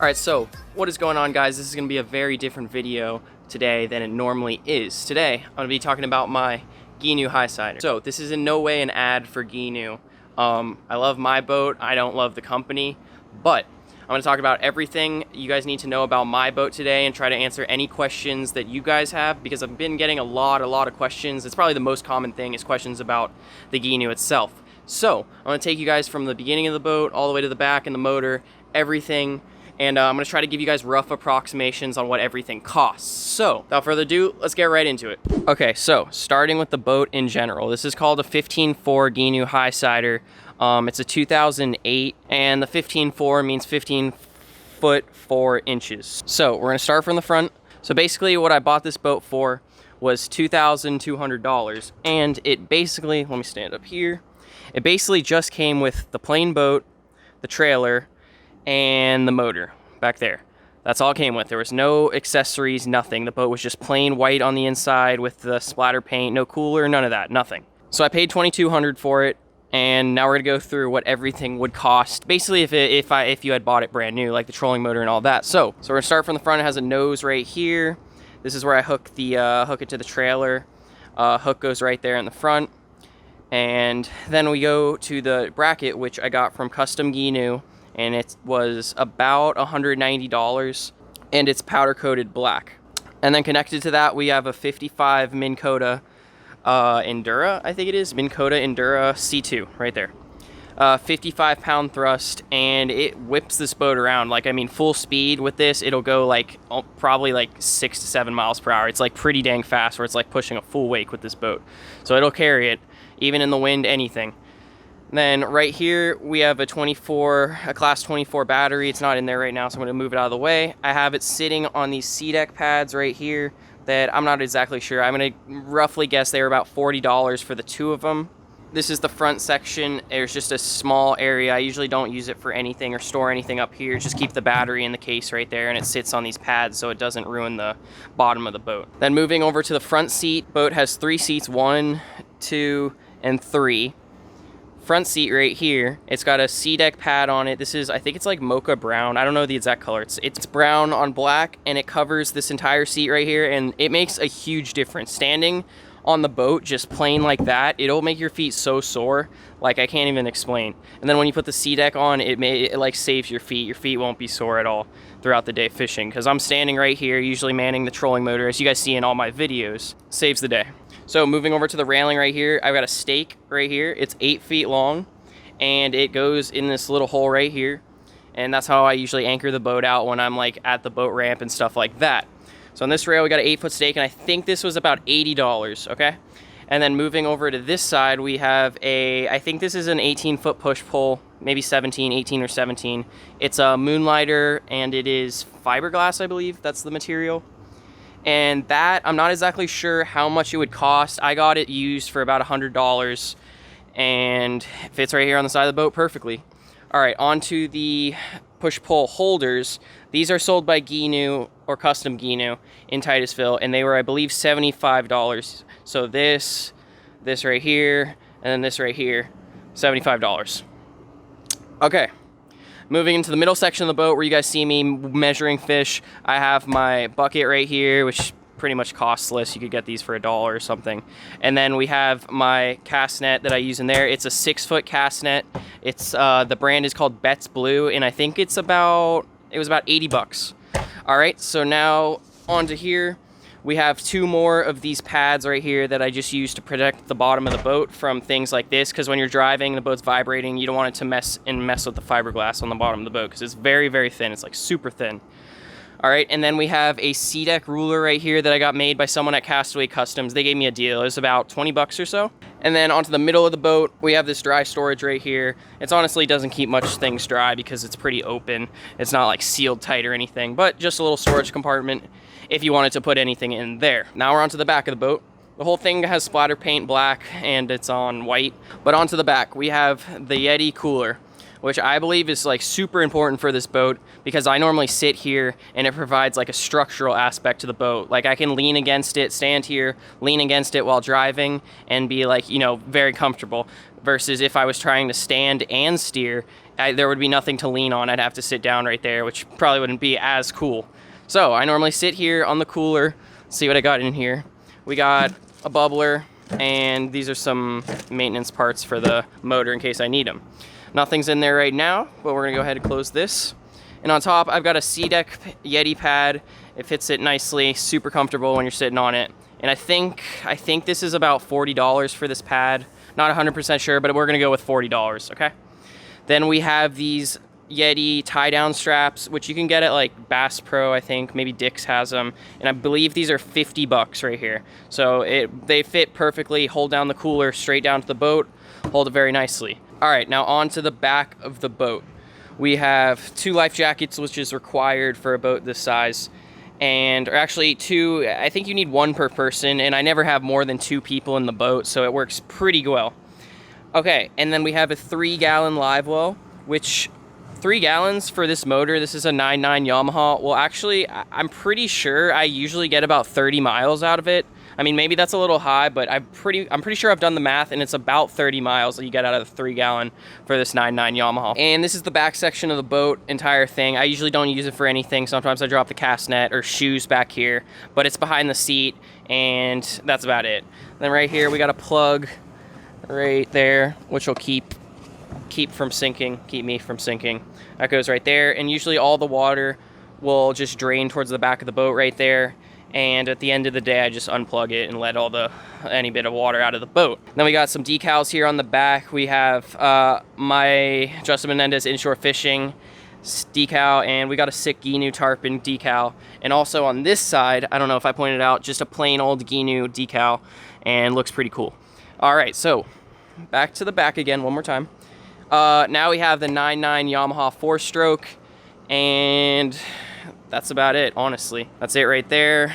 Alright, so what is going on, guys? This is going to be a very different video today than it normally is. Today, I'm going to be talking about my Gheenoe Highsider. So this is in no way an ad for Gheenoe. I love my boat, I don't love the company, but I'm going to talk about everything you guys need to know about my boat today and try to answer any questions that you guys have, because I've been getting a lot of questions. It's probably the most common thing is questions about the Gheenoe itself. So I'm going to take you guys from the beginning of the boat all the way to the back and the motor, everything. And I'm going to try to give you guys rough approximations on what everything costs. So, without further ado, let's get right into it. Okay, so starting with the boat in general. This is called a 15.4 Gheenoe Highsider. It's a 2008, and the 15.4 means 15 foot 4 inches. So, we're going to start from the front. So basically what I bought this boat for was $2,200. And it basically, let me stand up here. It basically just came with the plain boat, the trailer, and the motor back there. That's all it came with. There was no accessories, nothing. The boat was just plain white on the inside with the splatter paint, no cooler, none of that, nothing. So I paid $2,200 for it, and now we're gonna go through what everything would cost. Basically, if you had bought it brand new, like the trolling motor and all that. So we're gonna start from the front. It has a nose right here. This is where I hook it to the trailer. Hook goes right there in the front, and then we go to the bracket, which I got from Custom Gheenoe. And it was about $190, and it's powder coated black. And then connected to that, we have a 55 Minn Kota Endura, I think it is, Minn Kota Endura C2 right there. 55 pound thrust, and it whips this boat around. Like, I mean, full speed with this, it'll go like probably like 6 to 7 miles per hour. It's like pretty dang fast, where it's like pushing a full wake with this boat. So it'll carry it, even in the wind, anything. Then right here we have a class 24 battery. It's not in there right now, so I'm going to move it out of the way. I have it sitting on these C-deck pads right here that I'm not exactly sure. I'm going to roughly guess they were about $40 for the two of them. This is the front section. There's just a small area. I usually don't use it for anything or store anything up here. Just keep the battery in the case right there, and it sits on these pads so it doesn't ruin the bottom of the boat. Then moving over to the front seat, boat has 3 seats, 1, 2, and 3. Front seat right here, it's got a C-deck pad on it. This is, I think it's like mocha brown. I don't know the exact color. It's brown on black, and it covers this entire seat right here, and it makes a huge difference. Standing on the boat just plain like that, it'll make your feet so sore, like I can't even explain. And then when you put the C-deck on, it like saves your feet. Your feet won't be sore at all throughout the day fishing, because I'm standing right here, usually manning the trolling motor, as you guys see in all my videos. Saves the day. So moving over to the railing right here, I've got a stake right here. It's 8 feet long, and it goes in this little hole right here. And that's how I usually anchor the boat out when I'm like at the boat ramp and stuff like that. So on this rail, we got an 8-foot stake, and I think this was about $80, okay? And then moving over to this side, we have I think this is an 18-foot push-pull, maybe 17, 18 or 17. It's a Moonlighter, and it is fiberglass, I believe. That's the material. And that, I'm not exactly sure how much it would cost. I got it used for about $100, and it fits right here on the side of the boat perfectly. All right, on to the push-pull holders. These are sold by Gheenoe, or Custom Gheenoe, in Titusville, and they were, I believe, $75. So this right here, and then this right here, $75. Okay. Moving into the middle section of the boat where you guys see me measuring fish, I have my bucket right here, which pretty much costless. You could get these for $1 or something. And then we have my cast net that I use in there. It's a 6-foot cast net. It's the brand is called Betts Blue, and I think it was about $80. All right, so now onto here. We have 2 more of these pads right here that I just use to protect the bottom of the boat from things like this, because when you're driving, the boat's vibrating, you don't want it to mess with the fiberglass on the bottom of the boat, because it's very, very thin. It's like super thin. All right, and then we have a C-deck ruler right here that I got made by someone at Castaway Customs. They gave me a deal. It was about $20 or so. And then onto the middle of the boat, we have this dry storage right here. It's honestly doesn't keep much things dry because it's pretty open. It's not like sealed tight or anything, but just a little storage compartment if you wanted to put anything in there. Now we're onto the back of the boat. The whole thing has splatter paint black, and it's on white. But onto the back, we have the Yeti cooler. which I believe is like super important for this boat, because I normally sit here and it provides like a structural aspect to the boat. Like I can lean against it, stand here, lean against it while driving and be like, you know, very comfortable, versus if I was trying to stand and steer, there would be nothing to lean on. I'd have to sit down right there, which probably wouldn't be as cool. So I normally sit here on the cooler. See what I got in here. We got a bubbler, and these are some maintenance parts for the motor in case I need them. Nothing's in there right now, but we're gonna go ahead and close this. And on top, I've got a SeaDek Yeti pad. It fits it nicely, super comfortable when you're sitting on it. And I think this is about $40 for this pad. Not 100% sure, but we're gonna go with $40, okay? Then we have these Yeti tie-down straps, which you can get at like Bass Pro, I think. Maybe Dick's has them. And I believe these are 50 bucks right here. So they fit perfectly, hold down the cooler straight down to the boat, hold it very nicely. All right, now on to the back of the boat. We have 2 life jackets, which is required for a boat this size. And, or actually 2, I think you need 1 per person, and I never have more than 2 people in the boat, so it works pretty well. Okay, and then we have a 3-gallon live well, which 3 gallons for this motor, this is a 9.9 Yamaha. Well, actually, I'm pretty sure I usually get about 30 miles out of it. I mean, maybe that's a little high, but I'm pretty sure I've done the math, and it's about 30 miles that you get out of the 3 gallon for this 9.9 Yamaha. And this is the back section of the boat, entire thing. I usually don't use it for anything. Sometimes I drop the cast net or shoes back here, but it's behind the seat, and that's about it. Then right here, we got a plug right there, which will keep from sinking, keep me from sinking. That goes right there, and usually all the water will just drain towards the back of the boat right there. And at the end of the day, I just unplug it and let any bit of water out of the boat. Then we got some decals here on the back. We have my Justin Menendez inshore fishing decal, and we got a sick Gheenoe tarpon decal. And also on this side, I don't know if I pointed out, just a plain old Gheenoe decal, and looks pretty cool. All right, so back to the back again one more time. Now we have the 9.9 Yamaha 4-stroke, and that's about it, honestly. That's it right there.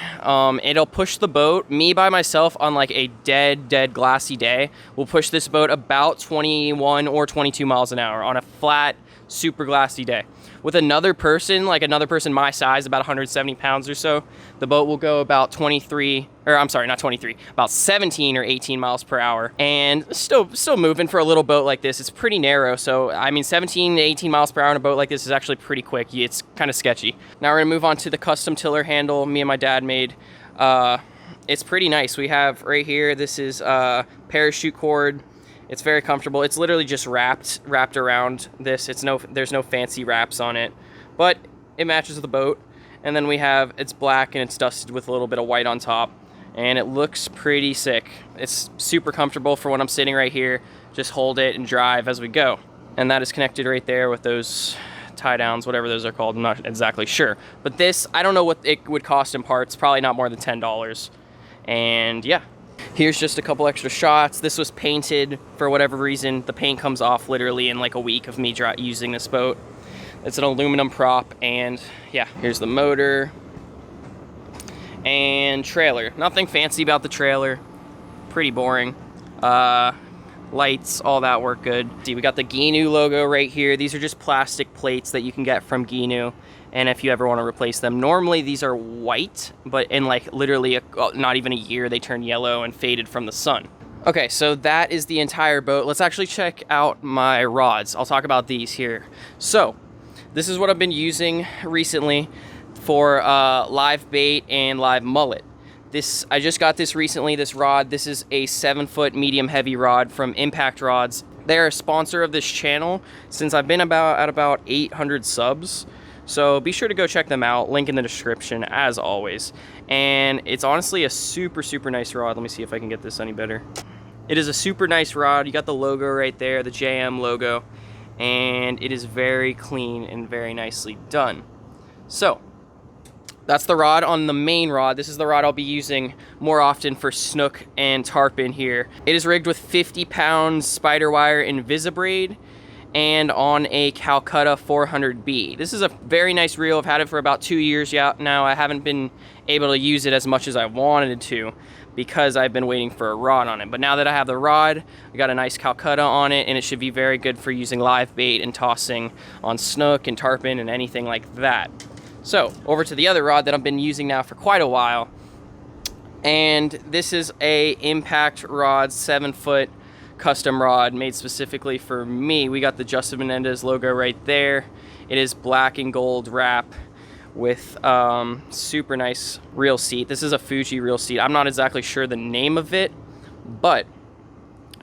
It'll push the boat. Me by myself on like a dead glassy day will push this boat about 21 or 22 miles an hour on a flat, super glassy day. With another person, like another person my size, about 170 pounds or so, the boat will go about about 17 or 18 miles per hour. And still moving for a little boat like this. It's pretty narrow, so I mean 17 to 18 miles per hour in a boat like this is actually pretty quick. It's kind of sketchy. Now we're gonna move on to the custom tiller handle me and my dad made. It's pretty nice. We have right here, this is parachute cord. It's very comfortable. It's literally just wrapped around this. There's no fancy wraps on it, but it matches the boat. And then it's black and it's dusted with a little bit of white on top, and it looks pretty sick. It's super comfortable for when I'm sitting right here. Just hold it and drive as we go. And that is connected right there with those tie downs, whatever those are called. I'm not exactly sure. But this, I don't know what it would cost in parts. Probably not more than $10. And yeah. Here's just a couple extra shots. This was painted for whatever reason. The paint comes off literally in like a week of me using this boat. It's an aluminum prop, and yeah, here's the motor and trailer. Nothing fancy about the trailer. Pretty boring. Lights, all that work good. See, we got the Gheenoe logo right here. These are just plastic plates that you can get from Gheenoe. And if you ever want to replace them, normally these are white, but in like literally not even a year, they turn yellow and faded from the sun. Okay, so that is the entire boat. Let's actually check out my rods. I'll talk about these here. So this is what I've been using recently for live bait and live mullet. I just got this recently, this rod. This is a 7-foot medium heavy rod from Impact Rods. They're a sponsor of this channel since I've been at about 800 subs. So be sure to go check them out. Link in the description, as always. And it's honestly a super nice rod. Let me see if I can get this any better. It is a super nice rod. You got the logo right there, the JM logo. And it is very clean and very nicely done. So that's the rod on the main rod. This is the rod I'll be using more often for snook and tarpon here. It is rigged with 50-pound spider wire Invisibraid. and on a Calcutta 400B. This is a very nice reel. I've had it for about 2 years now. I haven't been able to use it as much as I wanted to because I've been waiting for a rod on it. But now that I have the rod, I got a nice Calcutta on it, and it should be very good for using live bait and tossing on snook and tarpon and anything like that. So over to the other rod that I've been using now for quite a while. And this is a impact rod, 7-foot custom rod made specifically for me. We got the Justin Menendez logo right there. It is black and gold wrap with super nice reel seat. This is a Fuji reel seat. I'm not exactly sure the name of it, but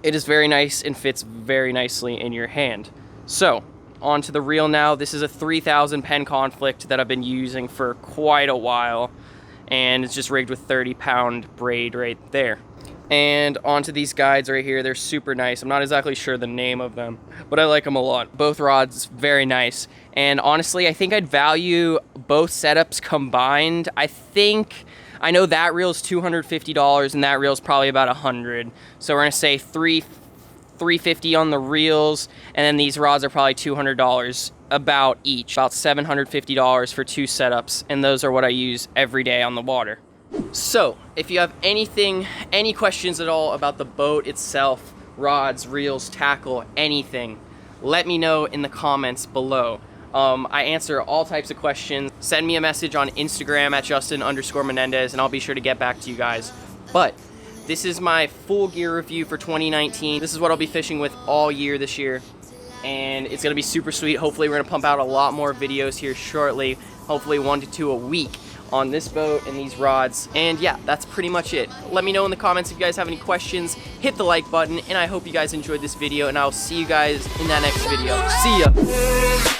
it is very nice and fits very nicely in your hand. So onto the reel now. This is a 3000 Penn Conflict that I've been using for quite a while, and it's just rigged with 30-pound braid right there. And onto these guides right here. They're super nice. I'm not exactly sure the name of them, but I like them a lot. Both rods, very nice. And honestly, I think I'd value both setups combined. I know that reel is $250 and that reel is probably about $100. So we're gonna say $350 on the reels, and then these rods are probably $200 about each, about $750 for 2 setups, and those are what I use every day on the water. So if you have any questions at all about the boat itself, rods, reels, tackle, anything, let me know in the comments below. I answer all types of questions. Send me a message on Instagram at Justin_Menendez, and I'll be sure to get back to you guys. But this is my full gear review for 2019. This is what I'll be fishing with all year this year, and it's gonna be super sweet. Hopefully we're gonna pump out a lot more videos here shortly, hopefully 1 to 2 a week on this boat and these rods. And yeah, that's pretty much it. Let me know in the comments if you guys have any questions. Hit the like button, and I hope you guys enjoyed this video, and I'll see you guys in that next video. See ya!